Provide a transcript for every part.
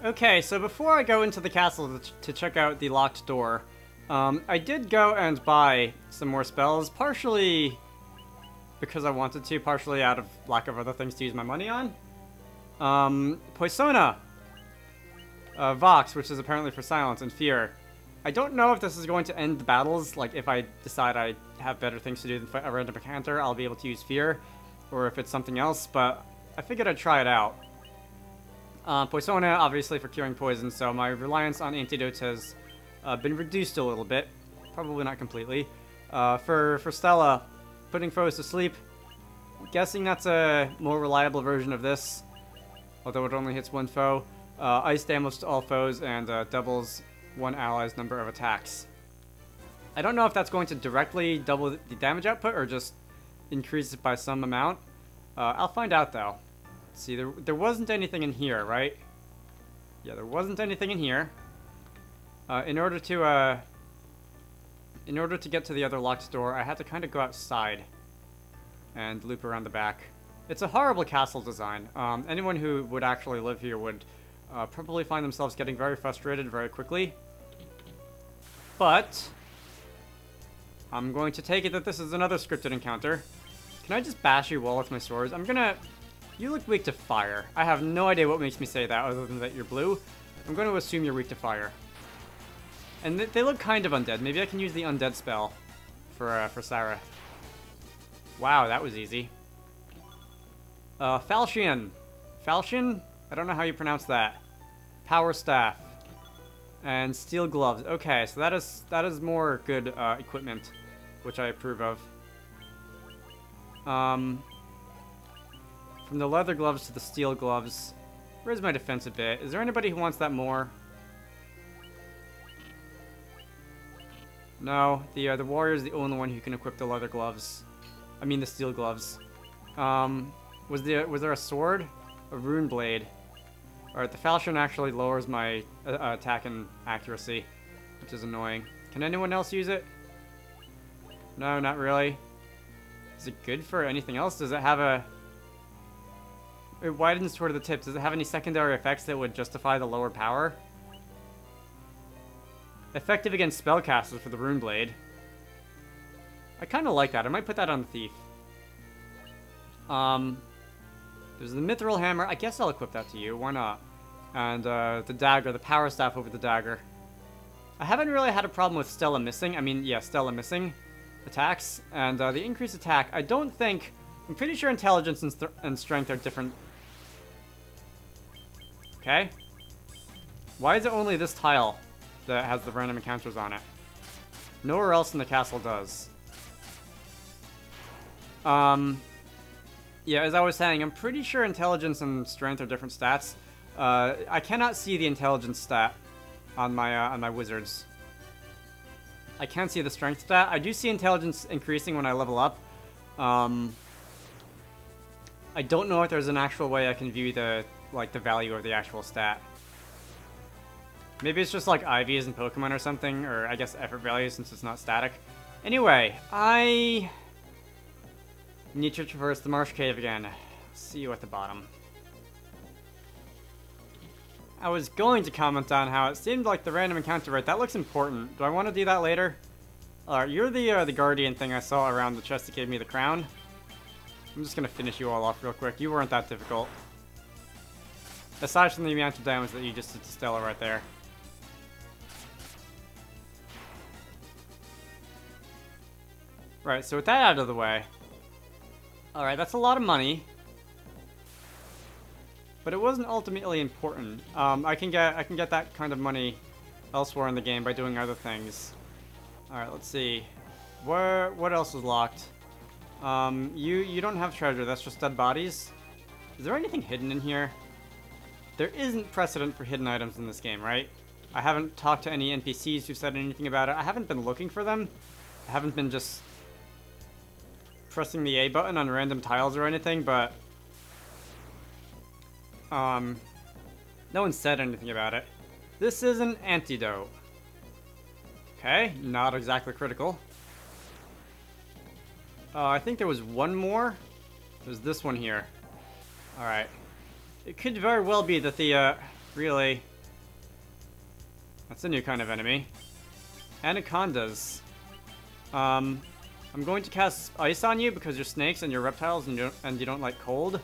Okay, so before I go into the castle to check out the locked door, I did go and buy some more spells, partially because I wanted to, partially out of lack of other things to use my money on. Poisona, Vox, which is apparently for silence, and Fear. I don't know if this is going to end the battles, like if I decide I have better things to do than fight a random encounter, I'll be able to use Fear, or if it's something else, but I figured I'd try it out. Poisona, obviously for curing poison, so my reliance on antidotes has been reduced a little bit. Probably not completely. For Stella, putting foes to sleep. I'm guessing that's a more reliable version of this, although it only hits one foe. Ice damage to all foes and doubles one ally's number of attacks. I don't know if that's going to directly double the damage output or just increase it by some amount. I'll find out though. Let's see, there wasn't anything in here, right? Yeah, there wasn't anything in here. In order to get to the other locked door, I had to kind of go outside and loop around the back. It's a horrible castle design. Anyone who would actually live here would probably find themselves getting very frustrated very quickly. But I'm going to take it that this is another scripted encounter. Can I just bash your wall with my swords? You look weak to fire. I have no idea what makes me say that other than that you're blue. I'm going to assume you're weak to fire. And they look kind of undead. Maybe I can use the undead spell for Sarah. Wow, that was easy. Falchion. Falchion? I don't know how you pronounce that. Power Staff. And Steel Gloves. Okay, so that is more good equipment, which I approve of. From the leather gloves to the steel gloves. Where's my defensive bit? Is there anybody who wants that more? No, the warrior is the only one who can equip the leather gloves. I mean the steel gloves. Was there a sword? A rune blade. Alright, the falchion actually lowers my attack and accuracy, which is annoying. Can anyone else use it? No, not really. Is it good for anything else? Does it have a... It widens toward the tips. Does it have any secondary effects that would justify the lower power? Effective against spellcasters for the rune blade. I kind of like that. I might put that on the thief. There's the mithril hammer. I guess I'll equip that to you. Why not? And the dagger, the power staff over the dagger. I haven't really had a problem with Stella missing. I mean, yeah, Stella missing attacks. And the increased attack, I don't think... I'm pretty sure intelligence and strength are different. Okay. Why is it only this tile that has the random encounters on it? Nowhere else in the castle does. Yeah, as I was saying, I'm pretty sure intelligence and strength are different stats. I cannot see the intelligence stat on my wizards. I can't see the strength stat. I do see intelligence increasing when I level up. I don't know if there's an actual way I can view the value of the actual stat. Maybe it's just like IVs in Pokemon or something, or I guess effort value since it's not static. Anyway, I need to traverse the marsh cave again. See you at the bottom. I was going to comment on how it seemed like the random encounter rate. That looks important. Do I want to do that later? Alright, you're the guardian thing I saw around the chest that gave me the crown. I'm just going to finish you all off real quick. You weren't that difficult. Aside from the amount of damage that you just did to Stella right there. Right, so with that out of the way. Alright, that's a lot of money. But it wasn't ultimately important. I can get that kind of money elsewhere in the game by doing other things. Alright, let's see. What else is locked? You don't have treasure, that's just dead bodies. Is there anything hidden in here? There isn't precedent for hidden items in this game, right? I haven't talked to any NPCs who said anything about it. I haven't been looking for them. I haven't been just pressing the A button on random tiles or anything, but no one said anything about it. This is an antidote. Okay, not exactly critical. I think there was one more. There's this one here. Alright. It could very well be that the, really... That's a new kind of enemy. Anacondas. I'm going to cast ice on you because you're snakes and you're reptiles and you don't like cold.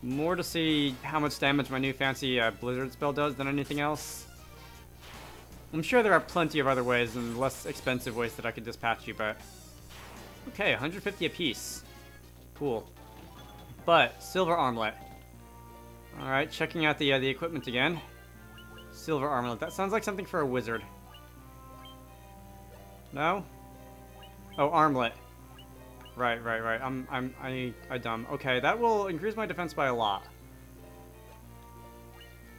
More to see how much damage my new fancy blizzard spell does than anything else. I'm sure there are plenty of other ways and less expensive ways that I could dispatch you, but... Okay, 150 apiece. Cool. But, silver armlet. Alright, checking out the equipment again. Silver armlet. That sounds like something for a wizard. No? Oh, armlet. Right. I dumb. Okay, that will increase my defense by a lot.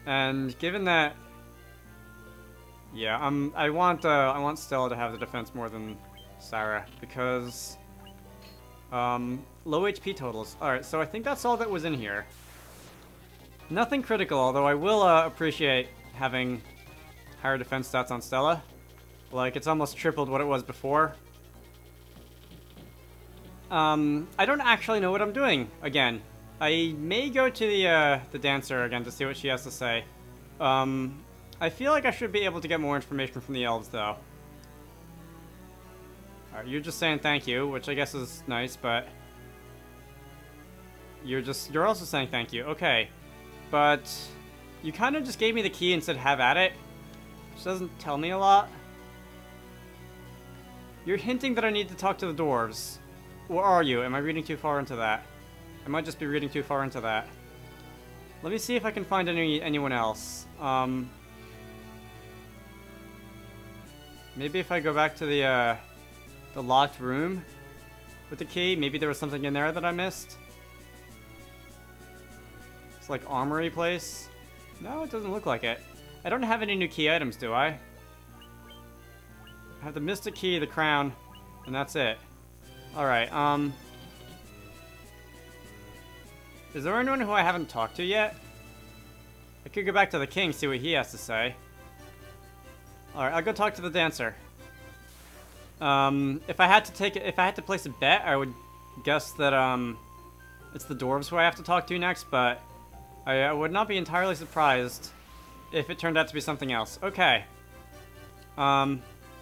And given that... Yeah, I want Stella to have the defense more than Sarah, because... low HP totals. Alright, so I think that's all that was in here. Nothing critical, although I will appreciate having higher defense stats on Stella. Like, it's almost tripled what it was before. I don't actually know what I'm doing, again. I may go to the dancer again to see what she has to say. I feel like I should be able to get more information from the elves, though. Alright, you're just saying thank you, which I guess is nice, but... You're also saying thank you. Okay. But... You kind of just gave me the key and said have at it. Which doesn't tell me a lot. You're hinting that I need to talk to the dwarves. Or are you? Am I reading too far into that? I might just be reading too far into that. Let me see if I can find anyone else. Maybe if I go back to the locked room with the key, maybe there was something in there that I missed. It's like armory place. No, it doesn't look like it. I don't have any new key items, do I? I have the mystic key, the crown, and that's it. Alright, is there anyone who I haven't talked to yet? I could go back to the king, see what he has to say. Alright, I'll go talk to the dancer. If I had to place a bet, I would guess that, it's the dwarves who I have to talk to next, but I would not be entirely surprised if it turned out to be something else. Okay. The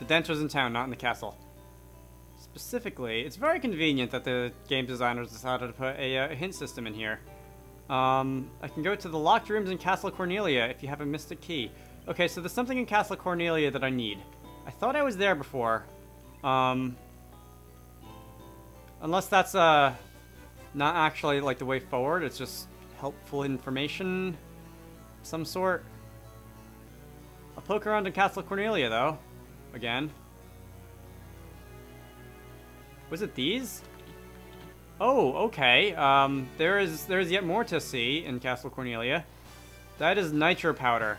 dancer's in town, not in the castle. Specifically, it's very convenient that the game designers decided to put a hint system in here. I can go to the locked rooms in Castle Cornelia if you have a mystic key. Okay, so there's something in Castle Cornelia that I need. I thought I was there before. Unless that's not actually like the way forward, it's just helpful information of some sort. I'll poke around in Castle Cornelia though. Again. Was it these? Oh, okay. There's yet more to see in Castle Cornelia. That is nitro powder,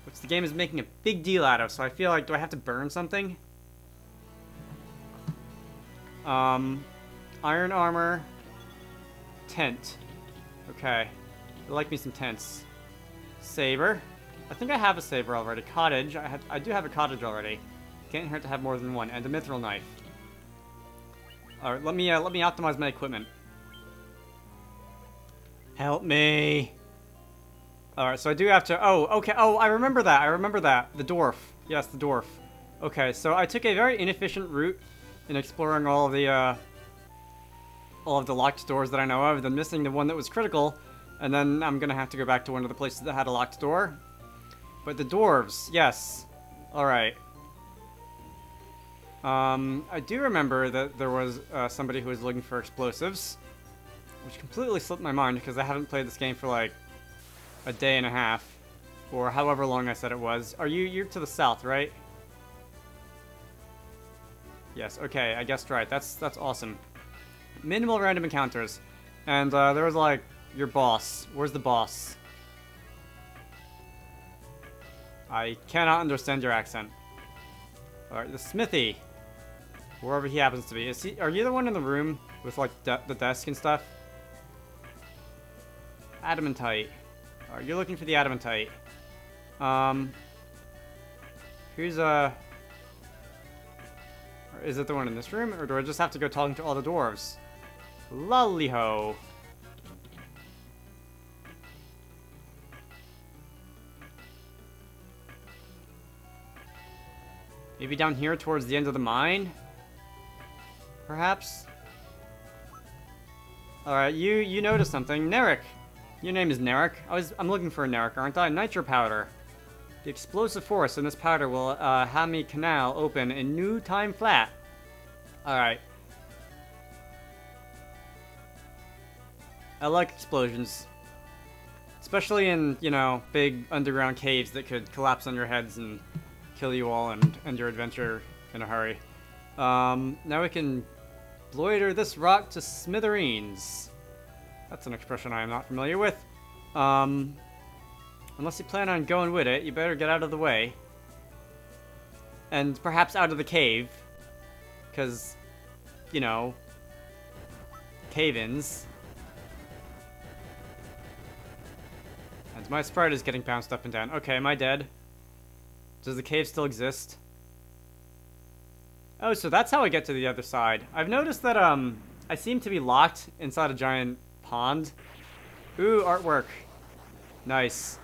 which the game is making a big deal out of, so I feel like, do I have to burn something? Iron armor. Tent. Okay. I like me some tents. Saber. I think I have a saber already. Cottage. I do have a cottage already. Can't hurt to have more than one. And a mithril knife. Alright, let me optimize my equipment. Help me. Alright, so I do have to... Oh, okay. Oh, I remember that. The dwarf. Yes, the dwarf. Okay, so I took a very inefficient route in exploring all of the locked doors that I know of, then missing the one that was critical, and then I'm gonna have to go back to one of the places that had a locked door. But the dwarves, yes. Alright. I do remember that there was somebody who was looking for explosives, which completely slipped my mind because I haven't played this game for like a day and a half, or however long I said it was. You're to the south, right? Yes, okay, I guessed right. That's awesome. Minimal random encounters. And there was like, your boss. Where's the boss? I cannot understand your accent. Alright, the smithy. Wherever he happens to be. Are you the one in the room with like the desk and stuff? Adamantite. Alright, you're looking for the adamantite. Who's is it the one in this room, or do I just have to go talking to all the dwarves? Lolly-ho. Maybe down here towards the end of the mine? Perhaps? Alright, you noticed something. Narek! Your name is Narek. I'm looking for a Narek, aren't I? Nitro powder. The explosive force in this powder will have me canal open in new time flat. Alright. I like explosions. Especially in, you know, big underground caves that could collapse on your heads and kill you all and end your adventure in a hurry. Now we can loiter this rock to smithereens. That's an expression I am not familiar with. Unless you plan on going with it, you better get out of the way. And perhaps out of the cave. Because, you know, cave-ins. And my sprite is getting bounced up and down. Okay, am I dead? Does the cave still exist? Oh, so that's how I get to the other side. I've noticed that, I seem to be locked inside a giant pond. Ooh, artwork. Nice.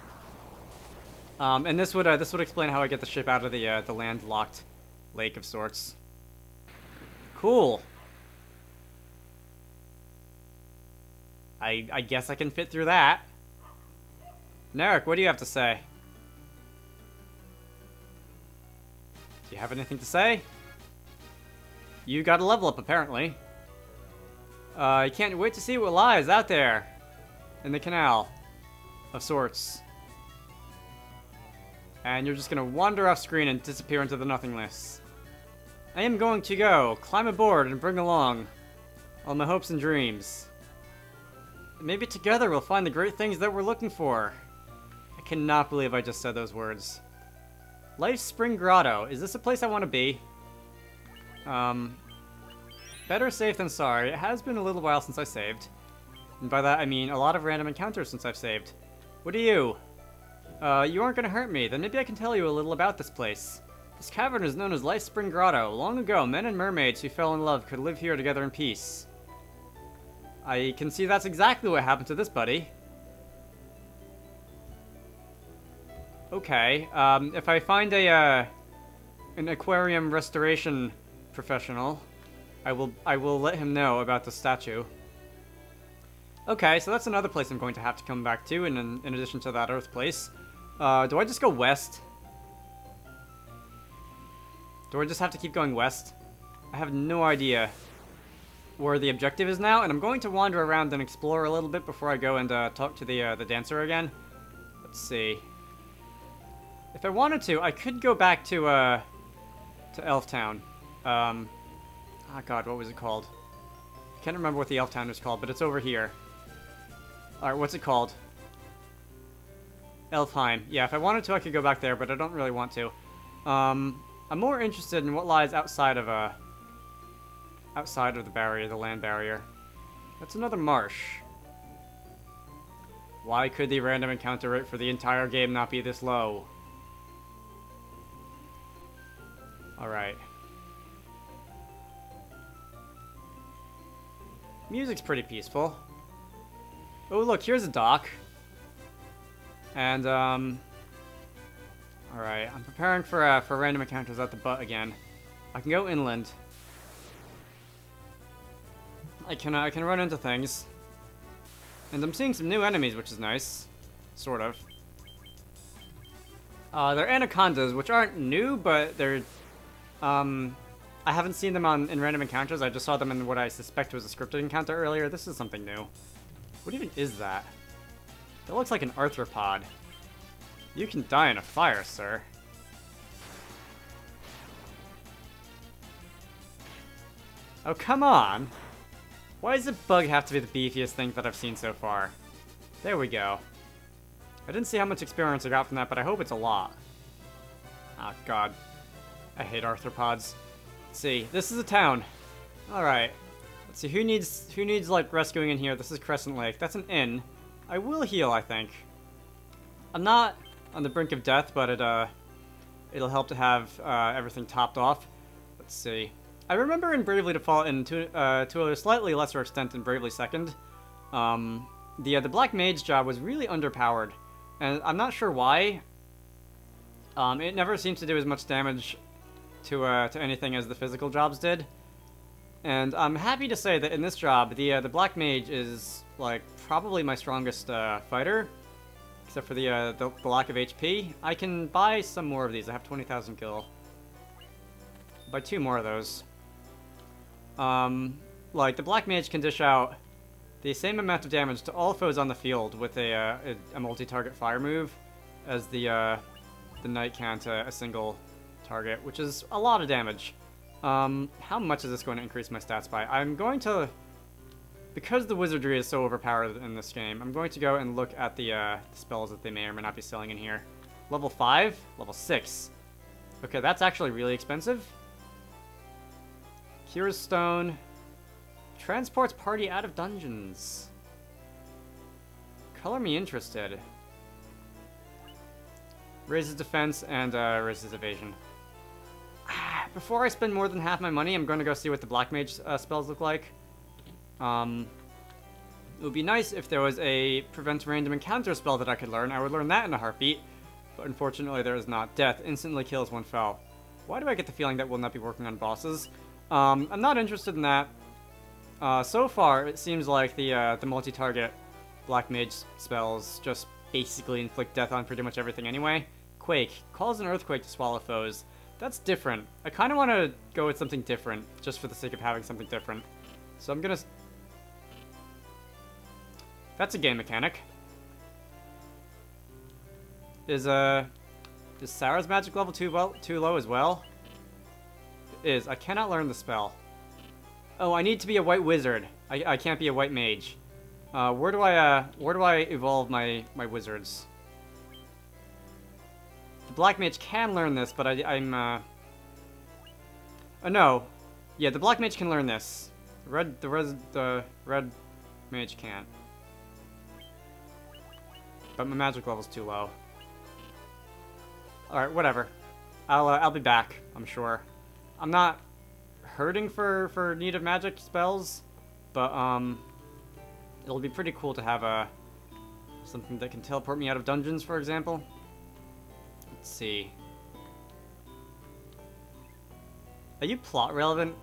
And this would explain how I get the ship out of the landlocked lake of sorts. Cool. I guess I can fit through that. Narek, what do you have to say? Do you have anything to say? You got a level up, apparently. I can't wait to see what lies out there in the canal of sorts. And you're just gonna wander off screen and disappear into the nothingness. I am going to go climb aboard and bring along all my hopes and dreams. Maybe together we'll find the great things that we're looking for. I cannot believe I just said those words. Life's Spring Grotto. Is this a place I want to be? Better safe than sorry. It has been a little while since I saved. And by that I mean a lot of random encounters since I've saved. What are you? You aren't gonna hurt me. Then maybe I can tell you a little about this place. This cavern is known as Life's Spring Grotto. Long ago, men and mermaids who fell in love could live here together in peace. I can see that's exactly what happened to this buddy. Okay, if I find an aquarium restoration professional, I will let him know about the statue. Okay, so that's another place I'm going to have to come back to, in addition to that Earth place. Do I just go west? Do I just have to keep going west? I have no idea where the objective is now, and I'm going to wander around and explore a little bit before I go and talk to the dancer again. Let's see. If I wanted to, I could go back to Elf Town. Oh god, what was it called? I can't remember what the Elf Town was called, but it's over here. Alright, what's it called? Elfheim. Yeah, if I wanted to, I could go back there, but I don't really want to. I'm more interested in what lies outside of the barrier, the land barrier. That's another marsh. Why could the random encounter rate for the entire game not be this low? Alright. Music's pretty peaceful. Oh, look, here's a dock. And, alright, I'm preparing for random encounters at the butt again. I can go inland. I can run into things. And I'm seeing some new enemies, which is nice. Sort of. They're anacondas, which aren't new, but they're, I haven't seen them in random encounters. I just saw them in what I suspect was a scripted encounter earlier. This is something new. What even is that? That looks like an arthropod. You can die in a fire, sir. Oh, come on! Why does a bug have to be the beefiest thing that I've seen so far? There we go. I didn't see how much experience I got from that, but I hope it's a lot. Oh, God. I hate arthropods. Let's see. This is a town. Alright. Let's see. Who needs, like, rescuing in here? This is Crescent Lake. That's an inn. I will heal, I think. I'm not on the brink of death, but it'll help to have everything topped off. Let's see. I remember in Bravely Default, and to a slightly lesser extent in Bravely Second, the Black Mage job was really underpowered, and I'm not sure why. It never seems to do as much damage to anything as the physical jobs did. And I'm happy to say that in this job, the Black Mage is, like, probably my strongest fighter. Except for the lack of HP. I can buy some more of these. I have 20,000 gil. Buy 2 more of those. Like, the Black Mage can dish out the same amount of damage to all foes on the field with a multi-target fire move as the Knight can to a single target, which is a lot of damage. How much is this going to increase my stats by? I'm going to... Because the wizardry is so overpowered in this game, I'm going to go and look at the spells that they may or may not be selling in here. Level 5, level 6. Okay, that's actually really expensive. Cures Stone. Transports party out of dungeons. Color me interested. Raises defense and raises evasion. Before I spend more than half my money, I'm going to go see what the Black Mage spells look like. It would be nice if there was a prevent random encounter spell that I could learn. I would learn that in a heartbeat, but unfortunately there is not. Death instantly kills one foe. Why do I get the feeling that we'll not be working on bosses? I'm not interested in that. So far, it seems like the multi-target Black Mage spells just basically inflict death on pretty much everything anyway. Quake. Calls an earthquake to swallow foes. That's different. I kind of want to go with something different, just for the sake of having something different. So I'm gonna... That's a game mechanic. Is Sarah's magic level too low as well? It is. I cannot learn the spell. Oh, I need to be a white wizard. I can't be a white mage. Where do I evolve my wizards? The Black Mage can learn this, but I'm oh no. Yeah, the Black Mage can learn this. The red mage can't. But my magic level's too low. Alright, whatever. I'll be back, I'm sure. I'm not hurting for need of magic spells, but it'll be pretty cool to have something that can teleport me out of dungeons, for example. Let's see. Are you plot relevant?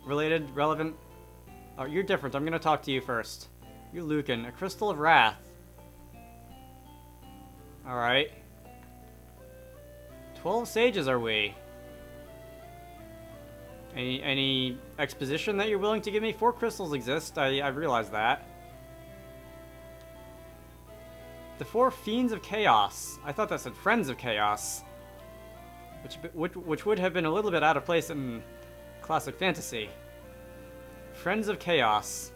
Relevant? Oh, you're different. I'm gonna talk to you first. You're Lucan. A Crystal of Wrath. Alright. 12 sages are we. Any exposition that you're willing to give me? 4 crystals exist. I realize that. The 4 Fiends of Chaos. I thought that said Friends of Chaos. Which would have been a little bit out of place in classic fantasy. Friends of Chaos.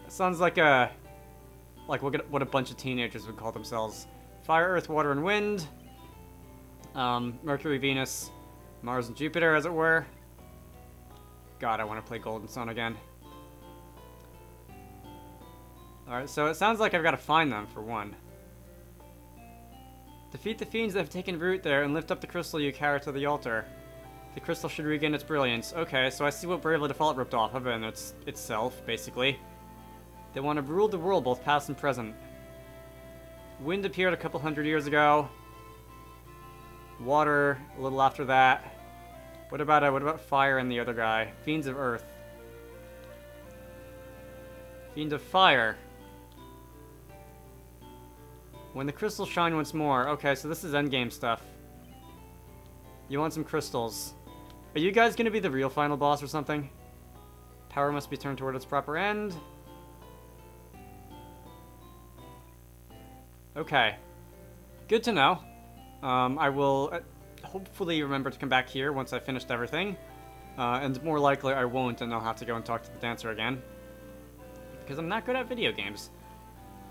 That sounds like what a bunch of teenagers would call themselves. Fire, Earth, Water, and Wind. Mercury, Venus, Mars, and Jupiter, as it were. God, I want to play Golden Sun again. Alright, so it sounds like I've got to find them, for one. Defeat the fiends that have taken root there and lift up the crystal you carry to the altar. The crystal should regain its brilliance. Okay, so I see what Bravely Default ripped off of, and it's itself, basically. They want to rule the world, both past and present. Wind appeared a couple hundred years ago. Water, a little after that. What about fire and the other guy? Fiends of Earth. Fiend of Fire. When the crystals shine once more. Okay, so this is endgame stuff. You want some crystals. Are you guys gonna be the real final boss or something? Power must be turned toward its proper end. Okay. Good to know. I will hopefully remember to come back here once I've finished everything. And more likely I won't, and I'll have to go and talk to the dancer again. Because I'm not good at video games.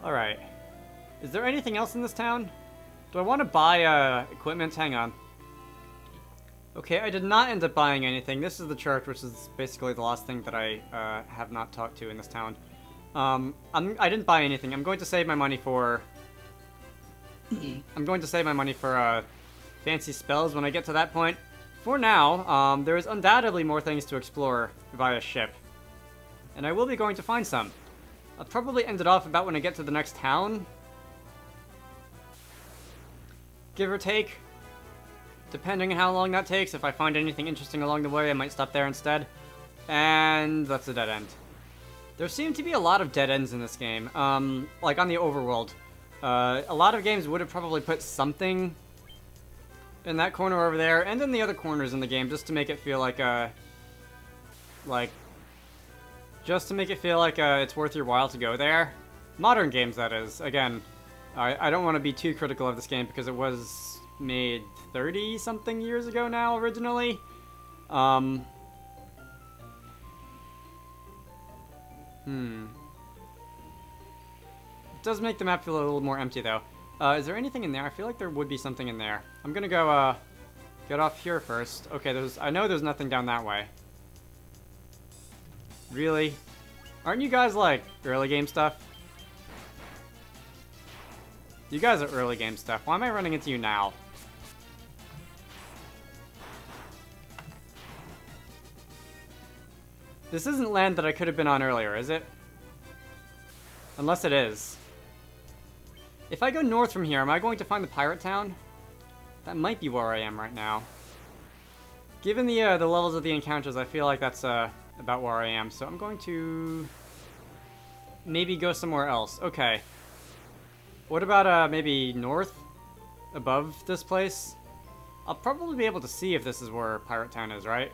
Alright. Is there anything else in this town? Do I want to buy equipment? Hang on. Okay, I did not end up buying anything. This is the church, which is basically the last thing that I have not talked to in this town. I didn't buy anything. I'm going to save my money for... fancy spells when I get to that point. For now, there is undoubtedly more things to explore via ship. And I will be going to find some. I'll probably end it off about when I get to the next town. Give or take. Depending on how long that takes, if I find anything interesting along the way, I might stop there instead. And that's a dead end. There seem to be a lot of dead ends in this game, like on the overworld. A lot of games would have probably put something in that corner over there, and in the other corners in the game, just to make it feel like it's worth your while to go there. Modern games, that is. Again, I don't want to be too critical of this game because it was made 30-something years ago now, originally. It does make the map feel a little more empty, though. Is there anything in there? I feel like there would be something in there. I'm gonna go, get off here first. Okay, I know there's nothing down that way. Really? Aren't you guys, like, early game stuff? You guys are early game stuff. Why am I running into you now? This isn't land that I could have been on earlier, is it? Unless it is. If I go north from here, am I going to find the pirate town? That might be where I am right now. Given the levels of the encounters, I feel like that's about where I am. So I'm going to maybe go somewhere else. Okay. What about maybe north? Above this place? I'll probably be able to see if this is where Pirate Town is, right?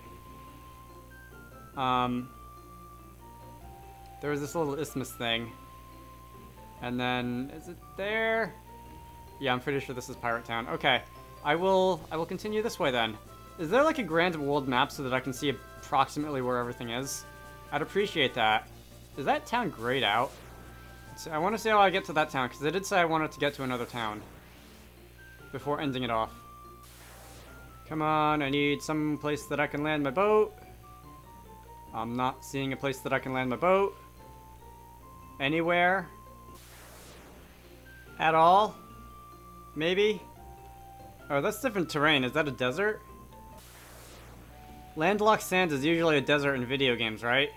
There was this little isthmus thing. And then, is it there? Yeah, I'm pretty sure this is Pirate Town. Okay, I will continue this way then. Is there like a grand world map so that I can see approximately where everything is? I'd appreciate that. Is that town grayed out? So I want to see how I get to that town, because I did say I wanted to get to another town before ending it off. Come on, I need some place that I can land my boat. I'm not seeing a place that I can land my boat. Anywhere. At all? Maybe? Oh, that's different terrain. Is that a desert? Landlocked sands is usually a desert in video games, right?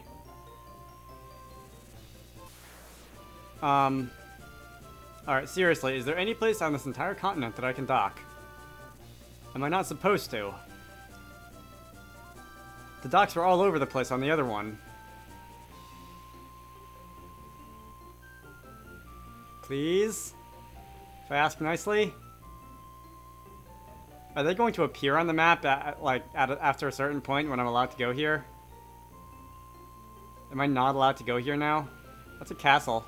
Alright, seriously, is there any place on this entire continent that I can dock? Am I not supposed to? The docks were all over the place on the other one. Please? If I ask nicely? Are they going to appear on the map after a certain point when I'm allowed to go here? Am I not allowed to go here now? That's a castle.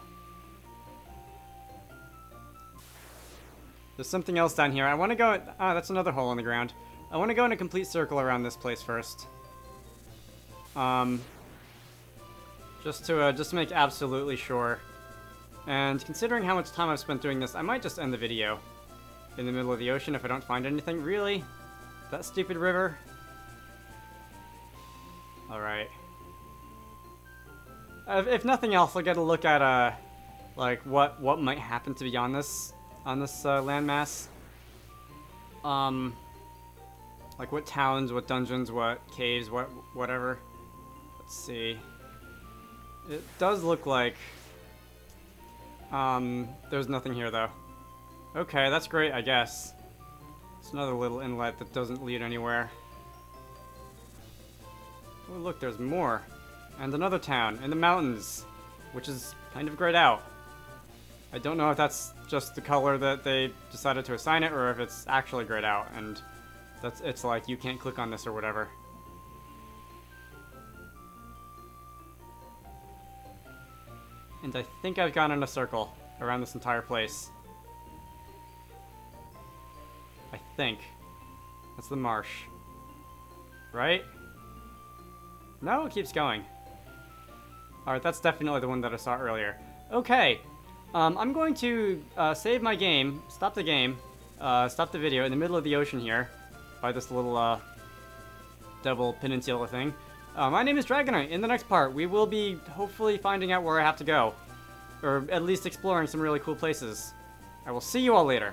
There's something else down here. I want to go... Ah, that's another hole in the ground. I want to go in a complete circle around this place first. Just to make absolutely sure. And considering how much time I've spent doing this, I might just end the video in the middle of the ocean if I don't find anything. Really? That stupid river? Alright. If nothing else, I'll get a look at, like, what might happen to be on this landmass. Like what towns, what dungeons, what caves, whatever. Let's see. It does look like there's nothing here though. Okay, that's great, I guess. It's another little inlet that doesn't lead anywhere. Oh look, there's more. And another town in the mountains, which is kind of grayed out. I don't know if that's just the color that they decided to assign it, or if it's actually grayed out, and it's like you can't click on this or whatever. And I think I've gone in a circle around this entire place. I think. That's the marsh. Right? No, it keeps going. Alright, that's definitely the one that I saw earlier. Okay. I'm going to save my game, stop the game, stop the video in the middle of the ocean here by this little double peninsula thing. My name is Dragonite. In the next part, we will be hopefully finding out where I have to go, or at least exploring some really cool places. I will see you all later.